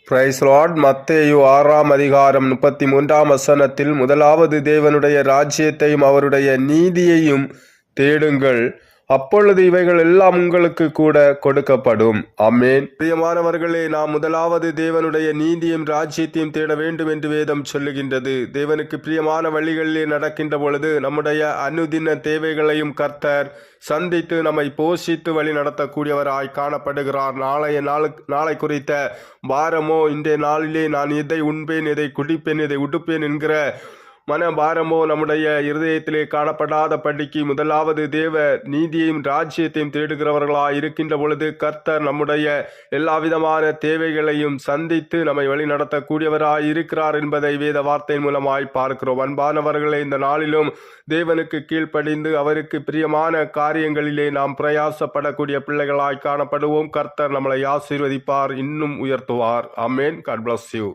Price Lord. மத்தேயு 6ஆம் அதிகாரம் 33ஆம் வசனத்தில், முதலாவது தேவனுடைய ராஜ்யத்தையும் அவருடைய நீதியையும் தேடுங்கள், அப்பொழுது இவைகள் எல்லாம் உங்களுக்கு கூட கொடுக்கப்படும். ஆமென். பிரியமானவர்களே, நாம் முதலாவது தேவனுடைய நீதியும் ராஜ்யத்தையும் தேட வேண்டும் என்று வேதம் சொல்லுகின்றது. தேவனுக்கு பிரியமான வழிகளிலே நடக்கின்ற பொழுது நம்முடைய அனுதின தேவைகளையும் கர்த்தர் சந்தித்து நம்மை போஷித்து வழி நடத்தக்கூடியவராய் காணப்படுகிறார். நாளை குறித்த பாரமோ, இன்றைய நாளிலே நான் எதை உண்பேன், எதை குடிப்பேன், எதை உடுப்பேன் என்கிற மனபாரமோ நம்முடைய இருதயத்திலே காணப்படாத படிக்கு முதலாவது தேவ நீதியையும் ராஜ்யத்தையும் தேடுகிறவர்களாய் இருக்கின்ற பொழுது கர்த்தர் நம்முடைய எல்லா விதமான தேவைகளையும் சந்தித்து நம்மை வழி நடத்தக்கூடியவராய் இருக்கிறார் என்பதை வேத வார்த்தையின் மூலமாய் பார்க்கிறோம். அன்பானவர்களே, இந்த நாளிலும் தேவனுக்கு கீழ்ப்படிந்து அவருக்கு பிரியமான காரியங்களிலே நாம் பிரயாசப்படக்கூடிய பிள்ளைகளாய் காணப்படுவோம். கர்த்தர் நம்மளை ஆசீர்வதிப்பார், இன்னும் உயர்த்துவார். ஆமென். God bless you.